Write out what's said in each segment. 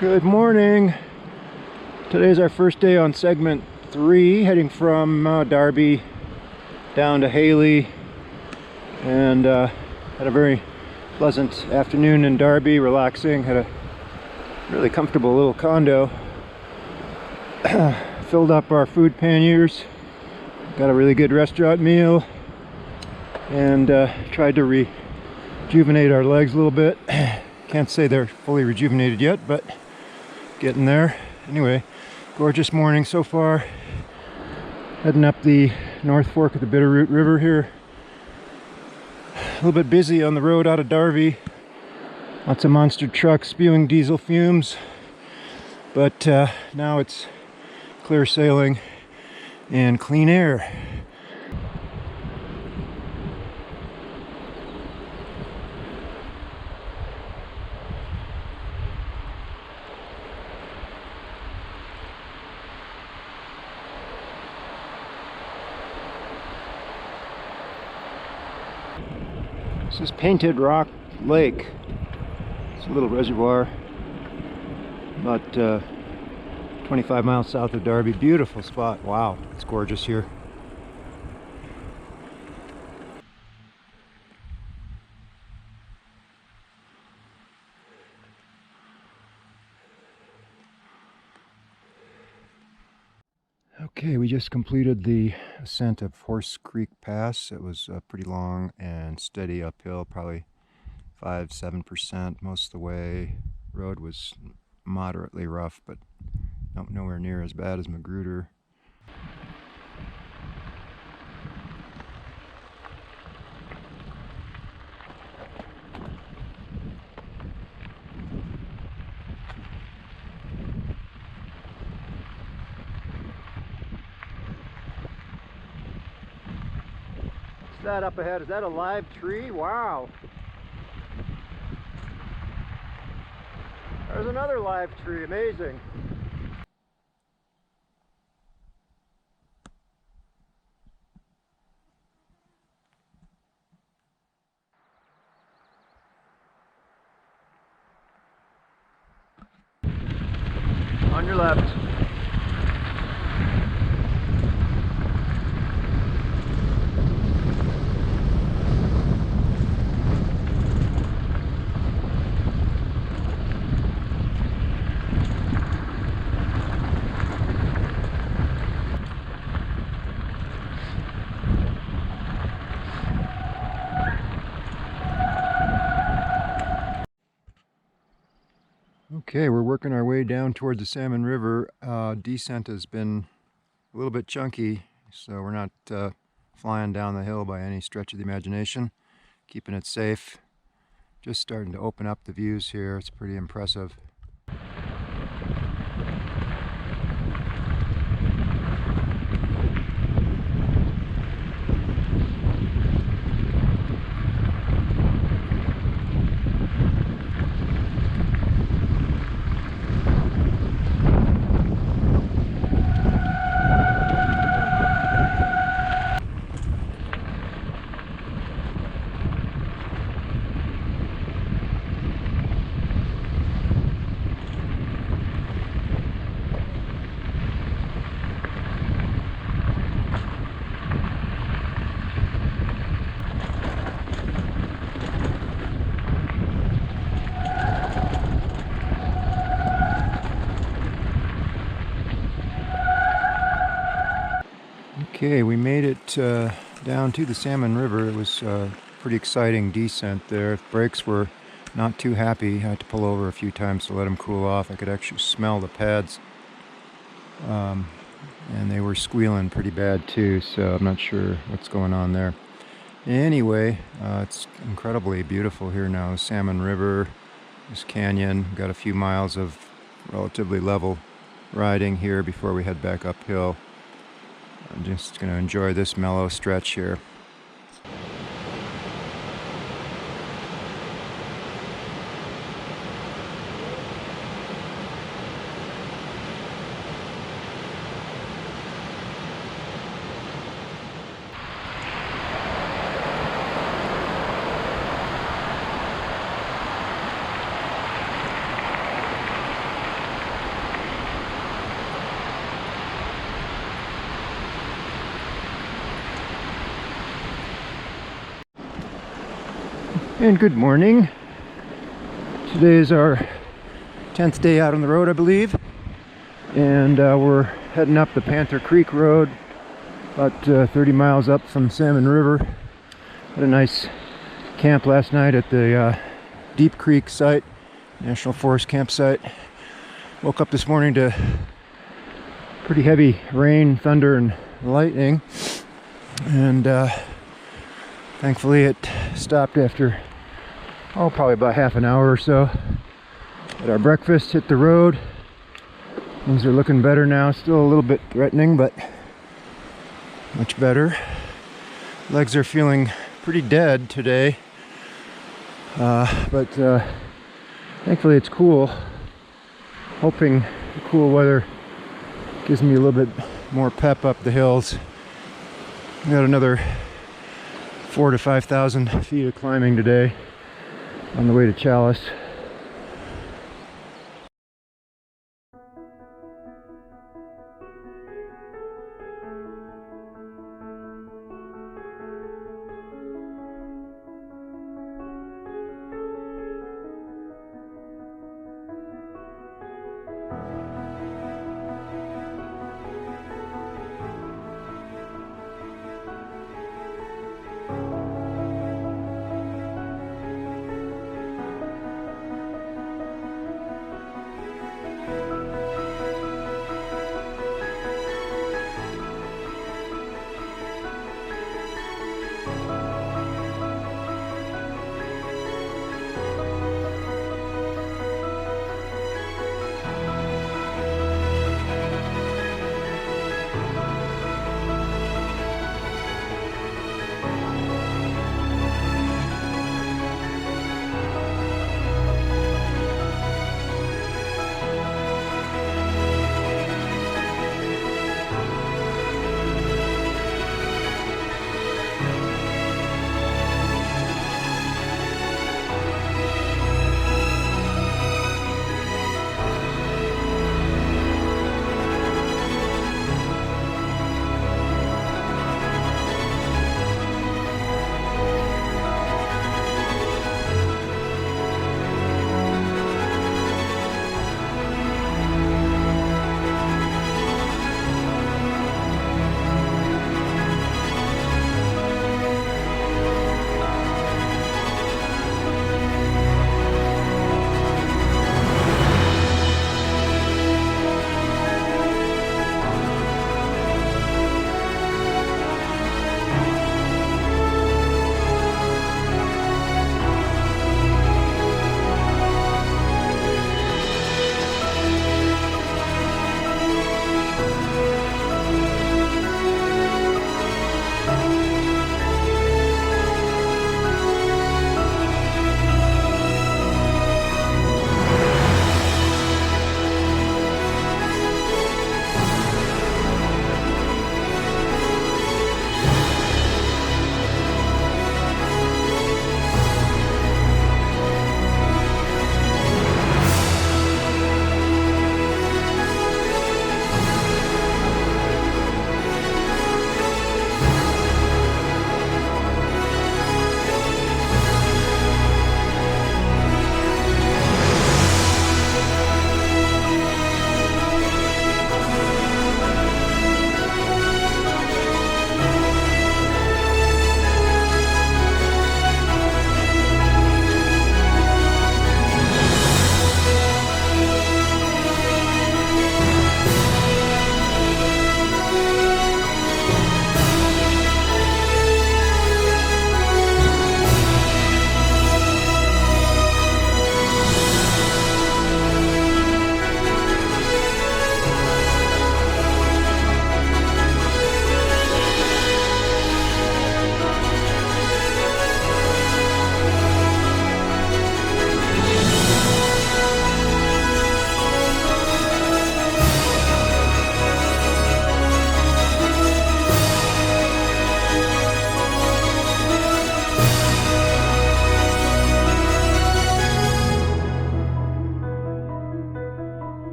Good morning. Today's our first day on segment 3, heading from Darby down to Hailey, and had a very pleasant afternoon in Darby, relaxing. Had a really comfortable little condo. Filled up our food panniers, got a really good restaurant meal, and tried to rejuvenate our legs a little bit. Can't say they're fully rejuvenated yet, but getting there. Anyway, gorgeous morning so far. Heading up the North Fork of the Bitterroot River here. A little bit busy on the road out of Darby. Lots of monster trucks spewing diesel fumes. But now it's clear sailing and clean air. This is Painted Rock Lake. It's a little reservoir about 25 miles south of Darby. Beautiful spot. Wow, it's gorgeous here. Okay, we just completed the ascent of Horse Creek Pass. It was pretty long and steady uphill, probably 5-7% most of the way. Road was moderately rough, but nowhere near as bad as Magruder. That up ahead, is that a live tree? Wow, there's another live tree. Amazing. On your left. Okay, we're working our way down toward the Salmon River. Descent has been a little bit chunky, so we're not flying down the hill by any stretch of the imagination. Keeping it safe. Just starting to open up the views here. It's pretty impressive. Okay, we made it down to the Salmon River. It was a pretty exciting descent there. Brakes were not too happy. I had to pull over a few times to let them cool off. I could actually smell the pads. And they were squealing pretty bad too, so I'm not sure what's going on there. Anyway, it's incredibly beautiful here now. Salmon River, this canyon. Got a few miles of relatively level riding here before we head back uphill. I'm just going to enjoy this mellow stretch here. And good morning. Today is our 10th day out on the road, I believe. And we're heading up the Panther Creek Road, about 30 miles up from Salmon River. Had a nice camp last night at the Deep Creek site, National Forest campsite. Woke up this morning to pretty heavy rain, thunder, and lightning. And thankfully it stopped after probably about half an hour or so. Had our breakfast, hit the road. Things are looking better now. Still a little bit threatening, but much better. Legs are feeling pretty dead today, but thankfully it's cool. Hoping the cool weather gives me a little bit more pep up the hills. We got another 4,000 to 5,000 feet of climbing today on the way to Chalice.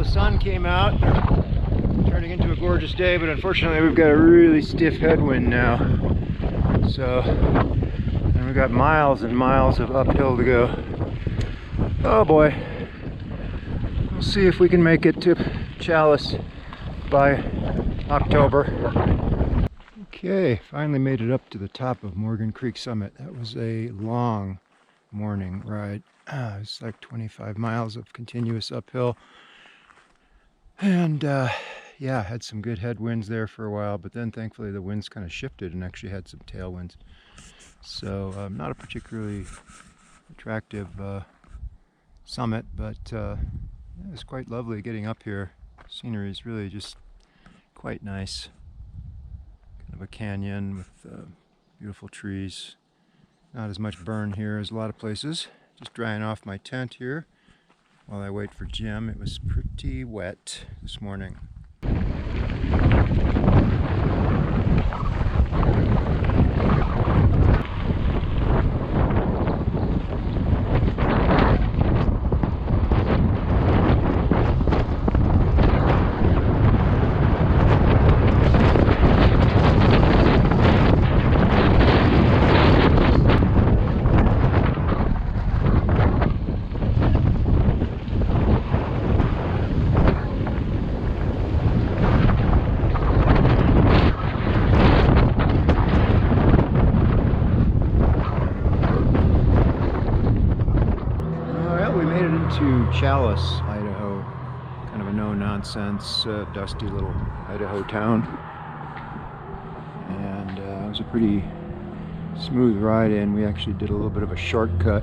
the sun came out, turning into a gorgeous day, but unfortunately we've got a really stiff headwind now. So, and we've got miles and miles of uphill to go. Oh boy. We'll see if we can make it to Chalice by October. Okay, finally made it up to the top of Morgan Creek Summit. That was a long morning ride. It's like 25 miles of continuous uphill. And yeah, had some good headwinds there for a while, but then thankfully the winds kind of shifted and actually had some tailwinds. So not a particularly attractive summit, but it was quite lovely getting up here. Scenery is really just quite nice. Kind of a canyon with beautiful trees. Not as much burn here as a lot of places. Just drying off my tent here while I wait for Jim. It was pretty wet this morning. To Chalice, Idaho, kind of a no-nonsense, dusty little Idaho town, and it was a pretty smooth ride in. We actually did a little bit of a shortcut,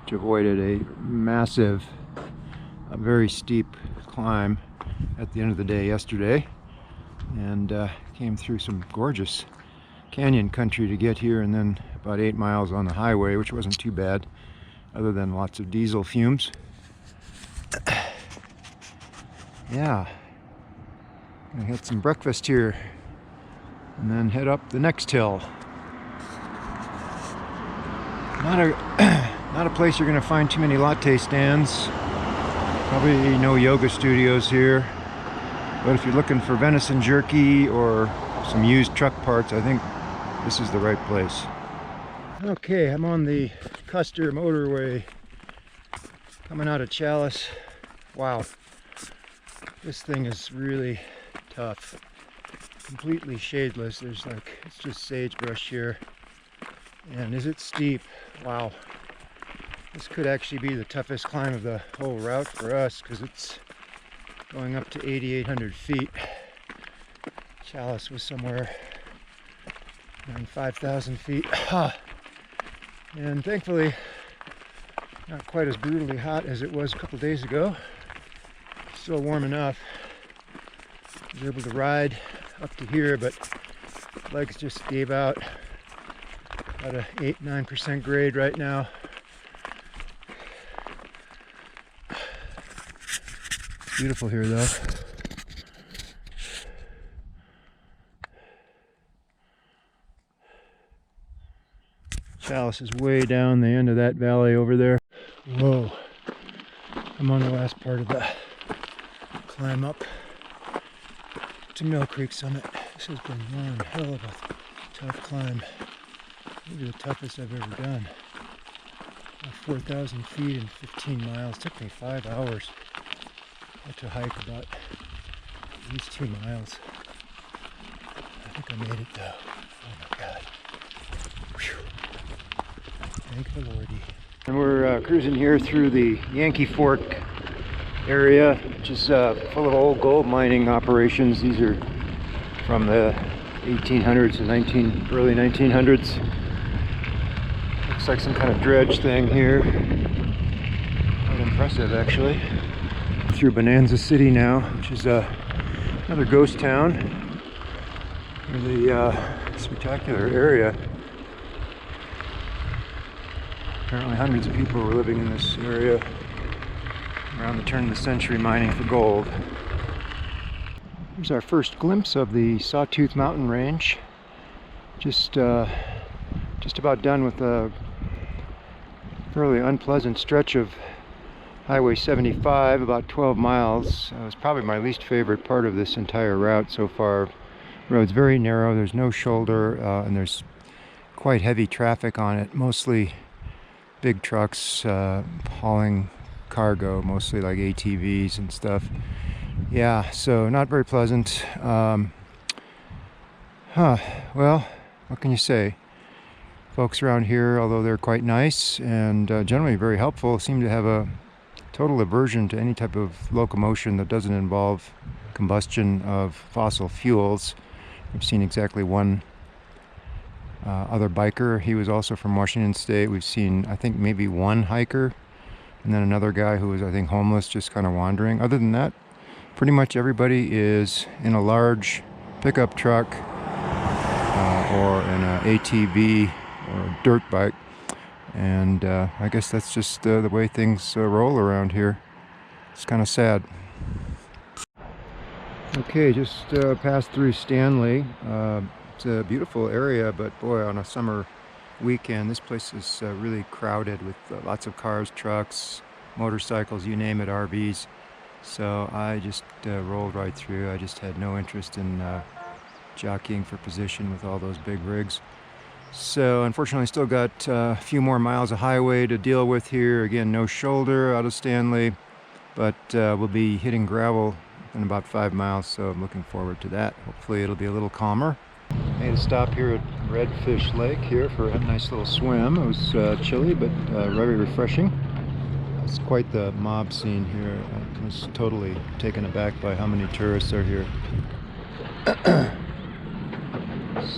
which avoided a massive, very steep climb at the end of the day yesterday, and came through some gorgeous canyon country to get here, and then about 8 miles on the highway, which wasn't too bad, other than lots of diesel fumes. Yeah, gonna get some breakfast here and then head up the next hill. Not a place you're gonna find too many latte stands. Probably no yoga studios here. But if you're looking for venison jerky or some used truck parts, I think this is the right place. Okay, I'm on the Custer motorway coming out of Chalice. Wow, this thing is really tough. Completely shadeless. There's like, it's just sagebrush here. And is it steep? Wow. This could actually be the toughest climb of the whole route for us because it's going up to 8,800 feet. Chalice was somewhere around 5,000 feet. And thankfully, not quite as brutally hot as it was a couple days ago. Still warm enough. I was able to ride up to here, but legs just gave out. About a 8-9% grade right now. It's beautiful here though. Chalice is way down the end of that valley over there. Whoa. I'm on the last part of the climb up to Mill Creek Summit. This has been one hell of a tough climb. Maybe the toughest I've ever done. 4,000 feet and 15 miles. It took me 5 hours. I had to hike about at least 2 miles. I think I made it though. Oh my God. Whew. Thank the Lordy. And we're cruising here through the Yankee Fork area, which is full of old gold mining operations. These are from the 1800s and early 1900s. Looks like some kind of dredge thing here. Quite impressive, actually. Through Bonanza City now, which is another ghost town. Really spectacular area. Apparently hundreds of people were living in this area around the turn of the century mining for gold. Here's our first glimpse of the Sawtooth Mountain Range. Just about done with a fairly unpleasant stretch of Highway 75, about 12 miles. It was probably my least favorite part of this entire route so far. The road's very narrow, there's no shoulder, and there's quite heavy traffic on it, mostly big trucks hauling cargo, mostly like ATVs and stuff. Yeah, so not very pleasant. Well, what can you say? Folks around here, although they're quite nice and generally very helpful, seem to have a total aversion to any type of locomotion that doesn't involve combustion of fossil fuels. We've seen exactly one other biker. He was also from Washington State. We've seen, I think, maybe one hiker, and then another guy who was, I think, homeless, just kind of wandering. Other than that, pretty much everybody is in a large pickup truck or in an ATV or a dirt bike. And I guess that's just the way things roll around here. It's kind of sad. Okay, just passed through Stanley. It's a beautiful area, but boy, on a summer weekend, this place is really crowded with lots of cars, trucks, motorcycles, you name it, RVs. So I just rolled right through. I just had no interest in jockeying for position with all those big rigs. So unfortunately, still got a few more miles of highway to deal with here. Again, no shoulder out of Stanley, but we'll be hitting gravel in about 5 miles, so I'm looking forward to that. Hopefully it'll be a little calmer. Made a stop here at Redfish Lake here for a nice little swim. It was chilly, but very refreshing. It's quite the mob scene here. I was totally taken aback by how many tourists are here.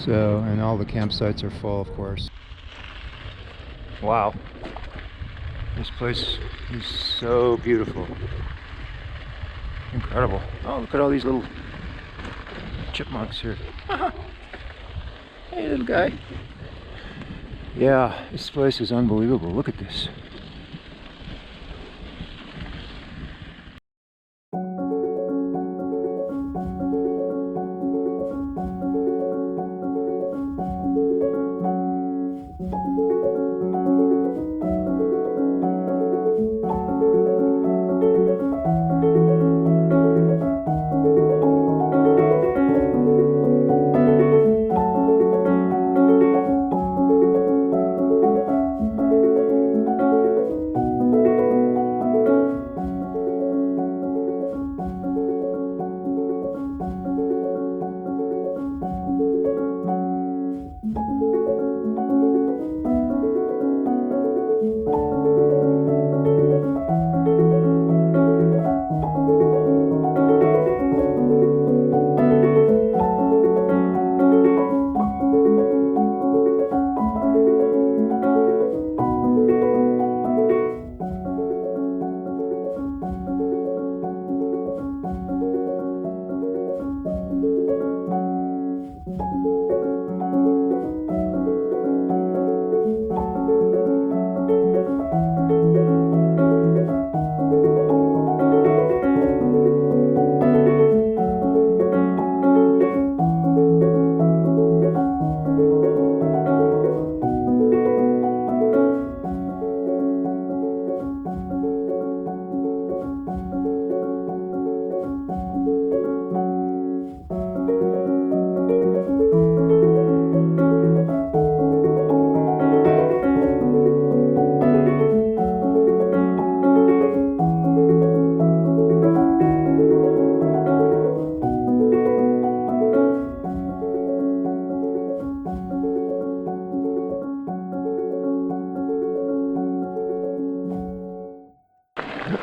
So, and all the campsites are full, of course. Wow. This place is so beautiful. Incredible. Oh, look at all these little chipmunks here. Hey, little guy. Yeah, this place is unbelievable. Look at this.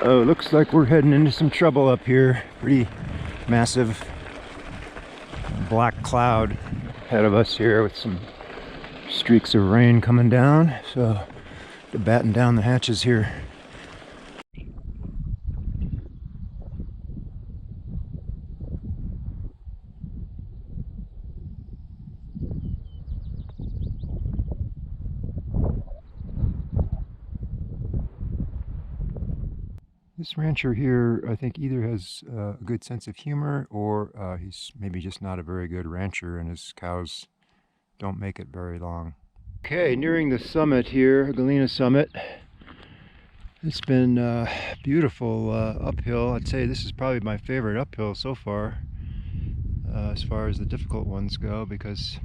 Oh, looks like we're heading into some trouble up here. Pretty massive black cloud ahead of us here with some streaks of rain coming down. So, to batten down the hatches here. This rancher here, I think, either has a good sense of humor or he's maybe just not a very good rancher and his cows don't make it very long. Okay, nearing the summit here, Galena Summit. It's been beautiful uphill. I'd say this is probably my favorite uphill so far as the difficult ones go, because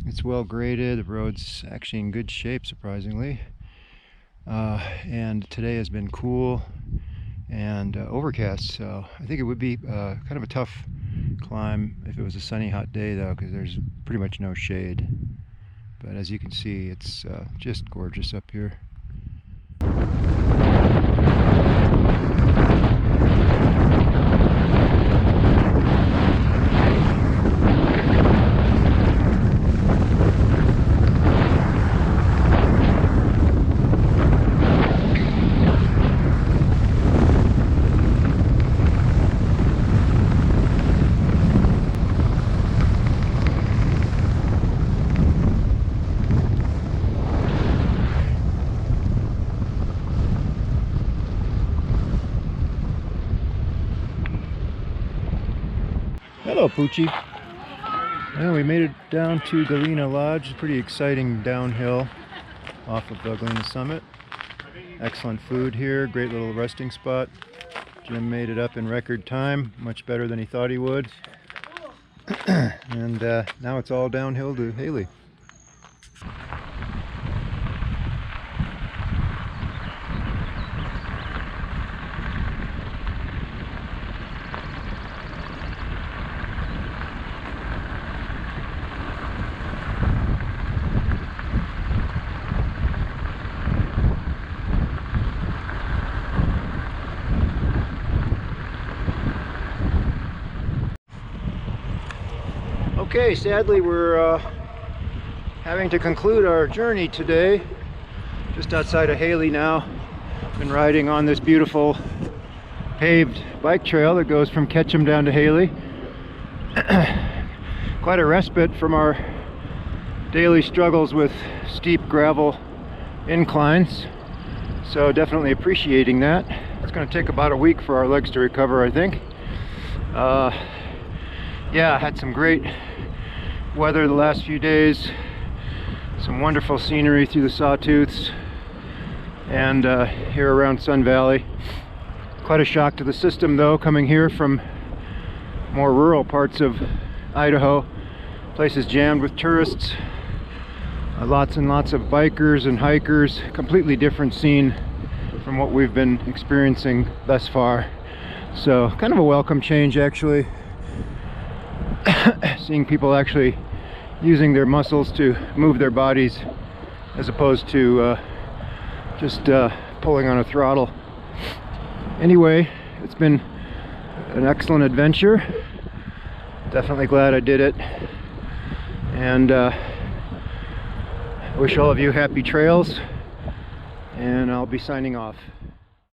it's well graded. The road's actually in good shape, surprisingly. And today has been cool and overcast, so I think it would be kind of a tough climb if it was a sunny, hot day, though, because there's pretty much no shade. But as you can see, it's just gorgeous up here. Hello, Poochie. Well, we made it down to Galena Lodge. Pretty exciting downhill off of the Galena Summit. Excellent food here, great little resting spot. Jim made it up in record time, much better than he thought he would. And now it's all downhill to Hailey. Okay, sadly we're having to conclude our journey today. Just outside of Hailey now. Been riding on this beautiful paved bike trail that goes from Ketchum down to Hailey. Quite a respite from our daily struggles with steep gravel inclines. So definitely appreciating that. It's going to take about a week for our legs to recover, I think. Yeah, had some great weather the last few days, some wonderful scenery through the sawtooths and here around Sun Valley. Quite a shock to the system, though, coming here from more rural parts of Idaho. Places jammed with tourists, lots and lots of bikers and hikers. Completely different scene from what we've been experiencing thus far, so kind of a welcome change, actually. Seeing people actually using their muscles to move their bodies as opposed to just pulling on a throttle. Anyway, it's been an excellent adventure. Definitely glad I did it, and wish all of you happy trails, and I'll be signing off.